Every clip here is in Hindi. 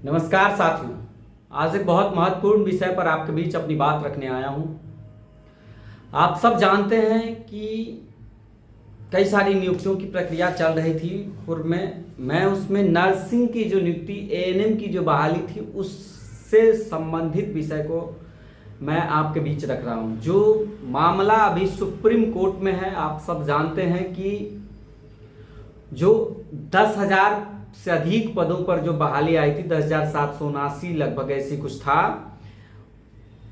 नमस्कार साथियों। आज एक बहुत महत्वपूर्ण विषय पर आपके बीच अपनी बात रखने आया हूं। आप सब जानते हैं कि कई सारी नियुक्तियों की प्रक्रिया चल रही थी पूर्व में। मैं उसमें नर्सिंग की जो नियुक्ति एएनएम की जो बहाली थी उससे संबंधित विषय को मैं आपके बीच रख रहा हूं। जो मामला अभी सुप्रीम कोर्ट में है, आप सब जानते हैं कि जो 10,000 से अधिक पदों पर जो बहाली आई थी, 10,779 लगभग ऐसी कुछ था,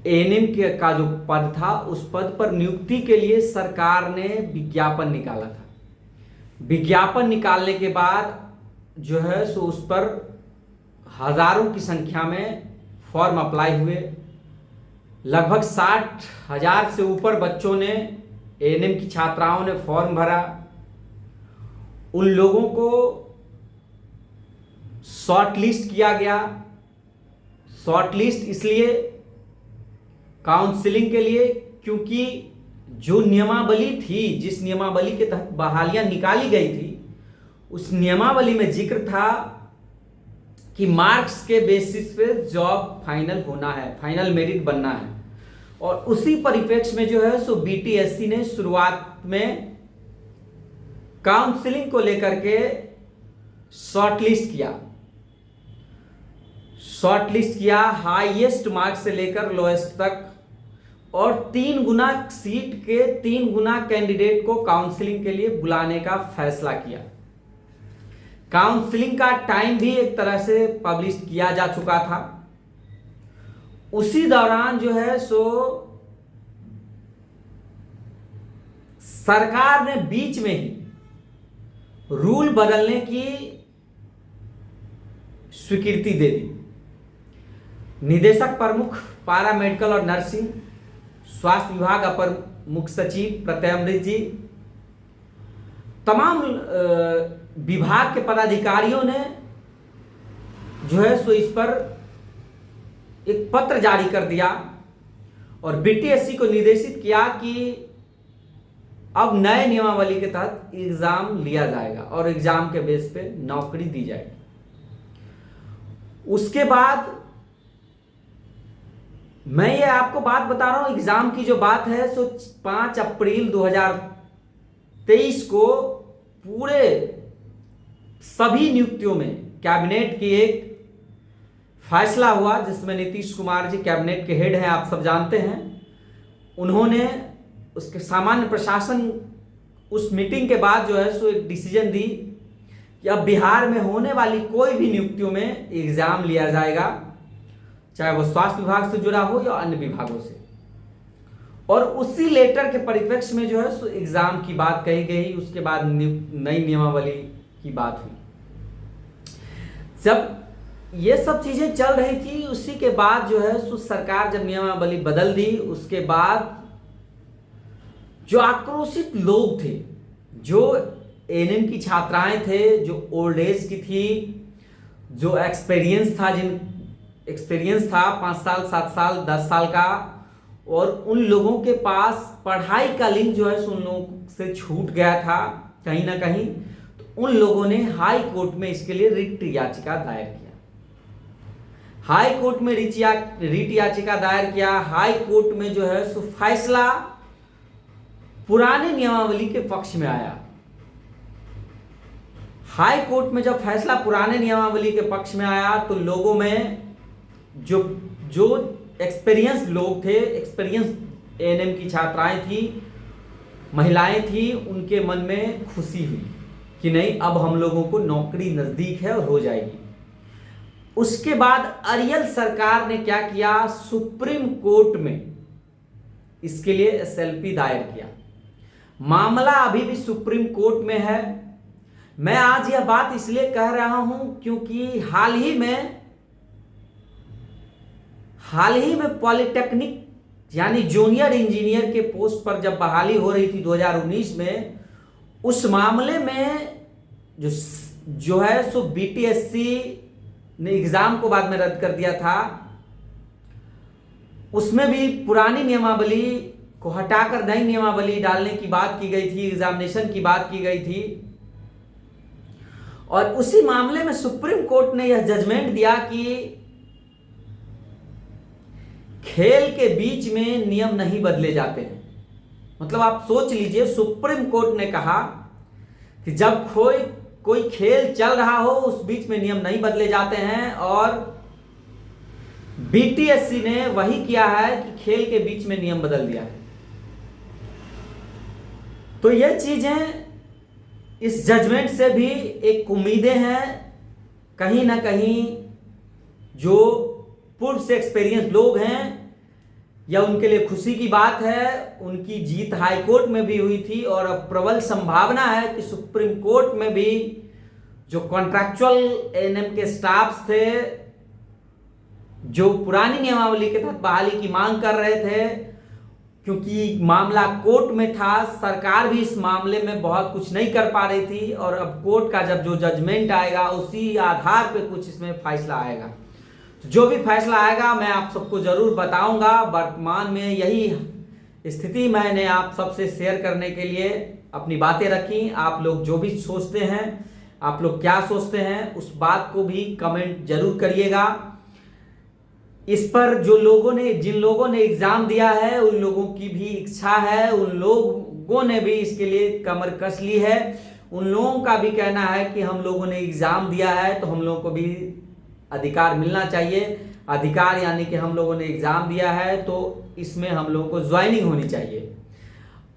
एएनएम का जो पद था उस पद पर नियुक्ति के लिए सरकार ने विज्ञापन निकाला था। विज्ञापन निकालने के बाद जो है सो उस पर हजारों की संख्या में फॉर्म अप्लाई हुए। लगभग 60,000 से ऊपर बच्चों ने, एएनएम की छात्राओं ने फॉर्म भरा। उन लोगों को शॉर्ट लिस्ट किया गया। शॉर्ट लिस्ट इसलिए काउंसलिंग के लिए क्योंकि जो नियमावली थी, जिस नियमावली के तहत बहालियां निकाली गई थी, उस नियमावली में जिक्र था कि मार्क्स के बेसिस पे जॉब फाइनल होना है, फाइनल मेरिट बनना है। और उसी परिप्रेक्ष्य में जो है सो बीटीएससी ने शुरुआत में काउंसलिंग को लेकर के शॉर्टलिस्ट किया हाईएस्ट मार्क्स से लेकर लोएस्ट तक, और 3 गुना सीट के 3 गुना कैंडिडेट को काउंसलिंग के लिए बुलाने का फैसला किया। काउंसलिंग का टाइम भी एक तरह से पब्लिश किया जा चुका था। उसी दौरान जो है सो सरकार ने बीच में ही रूल बदलने की स्वीकृति दे दी। निदेशक प्रमुख पारा मेडिकल और नर्सिंग, स्वास्थ्य विभाग अपर मुख्य सचिव प्रत्यय अमृत जी, तमाम विभाग के पदाधिकारियों ने जो है सो इस पर एक पत्र जारी कर दिया और बीटीएससी को निर्देशित किया कि अब नए नियमावली के तहत एग्जाम लिया जाएगा और एग्जाम के बेस पे नौकरी दी जाएगी। उसके बाद मैं ये आपको बात बता रहा हूं, एग्जाम की जो बात है सो 5 अप्रैल 2023 को पूरे सभी नियुक्तियों में कैबिनेट की एक फैसला हुआ, जिसमें नीतीश कुमार जी कैबिनेट के हेड हैं, आप सब जानते हैं। उन्होंने उसके सामान्य प्रशासन उस मीटिंग के बाद जो है सो एक डिसीजन दी कि अब बिहार में होने वाली कोई भी नियुक्तियों में एग्जाम लिया जाएगा, चाहे वो स्वास्थ्य विभाग से जुड़ा हो या अन्य विभागों से। और उसी लेटर के परिप्रेक्ष्य में जो है सो एग्जाम की बात कही गई। उसके बाद नई नियमावली की बात हुई। जब ये सब चीजें चल रही थी, उसी के बाद जो है सो सरकार जब नियमावली बदल दी, उसके बाद जो आक्रोशित लोग थे, जो एएनएम की छात्राएं थे, जो ओल्ड एज की थी, जो एक्सपीरियंस था 5 साल 7 साल 10 साल का, और उन लोगों के पास पढ़ाई का लिंक जो है उन लोगों से छूट गया था कहीं ना कहीं, तो उन लोगों ने हाई कोर्ट में इसके लिए रिट याचिका दायर किया। हाई कोर्ट में रिट याचिका दायर किया। हाई कोर्ट में जो है सो फैसला पुराने नियमावली के पक्ष में आया। हाई कोर्ट में जब फैसला पुराने नियमावली के पक्ष में आया तो लोगों में जो एक्सपीरियंस लोग थे, एक्सपीरियंस एएनएम की छात्राएं थी, महिलाएं थी, उनके मन में खुशी हुई कि नहीं, अब हम लोगों को नौकरी नजदीक है और हो जाएगी। उसके बाद अरियल सरकार ने क्या किया, सुप्रीम कोर्ट में इसके लिए एसएलपी दायर किया। मामला अभी भी सुप्रीम कोर्ट में है। मैं आज यह बात इसलिए कह रहा हूं क्योंकि हाल ही में पॉलिटेक्निक यानी जूनियर इंजीनियर के पोस्ट पर जब बहाली हो रही थी 2019 में, उस मामले में जो है सो बीटीएससी ने एग्जाम को बाद में रद्द कर दिया था। उसमें भी पुरानी नियमावली को हटाकर नई नियमावली डालने की बात की गई थी, एग्जामिनेशन की बात की गई थी। और उसी मामले में सुप्रीम कोर्ट ने यह जजमेंट दिया कि खेल के बीच में नियम नहीं बदले जाते हैं। मतलब आप सोच लीजिए, सुप्रीम कोर्ट ने कहा कि जब कोई खेल चल रहा हो उस बीच में नियम नहीं बदले जाते हैं, और बीटीएससी ने वही किया है कि खेल के बीच में नियम बदल दिया है। तो यह चीजें, इस जजमेंट से भी एक उम्मीदें हैं, कहीं ना कहीं जो पूर्व से एक्सपीरियंस लोग हैं, या उनके लिए खुशी की बात है। उनकी जीत हाई कोर्ट में भी हुई थी और अब प्रबल संभावना है कि सुप्रीम कोर्ट में भी जो कॉन्ट्रैक्चुअल एएनएम के स्टाफ्स थे, जो पुरानी नियमावली के तहत बहाली की मांग कर रहे थे, क्योंकि मामला कोर्ट में था, सरकार भी इस मामले में बहुत कुछ नहीं कर पा रही थी, और अब कोर्ट का जब जो जजमेंट आएगा उसी आधार पे कुछ इसमें फैसला आएगा। तो जो भी फैसला आएगा मैं आप सबको जरूर बताऊंगा। वर्तमान में यही स्थिति मैंने आप सबसे शेयर करने के लिए अपनी बातें रखी। आप लोग जो भी सोचते हैं, आप लोग क्या सोचते हैं, उस बात को भी कमेंट जरूर करिएगा। इस पर जिन लोगों ने एग्जाम दिया है उन लोगों की भी इच्छा है, उन लोगों ने भी इसके लिए कमर कस ली है। उन लोगों का भी कहना है कि हम लोगों ने एग्जाम दिया है तो हम लोगों को भी अधिकार मिलना चाहिए। अधिकार यानी कि हम लोगों ने एग्जाम दिया है तो इसमें हम लोगों को ज्वाइनिंग होनी चाहिए।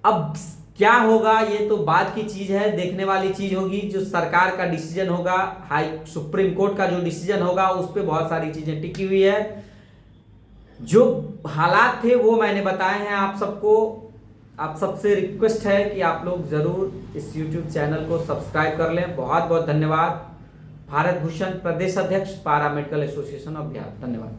अब क्या होगा ये तो बाद की चीज है, देखने वाली चीज होगी। जो सरकार का डिसीजन होगा, सुप्रीम कोर्ट का जो डिसीजन होगा, उस पर बहुत सारी चीजें टिकी हुई है। जो हालात थे वो मैंने बताए हैं आप सबको। आप सबसे रिक्वेस्ट है कि आप लोग जरूर इस YouTube चैनल को सब्सक्राइब कर लें। बहुत बहुत धन्यवाद। भारत भूषण, प्रदेश अध्यक्ष, para medical association of Bihar. धन्यवाद।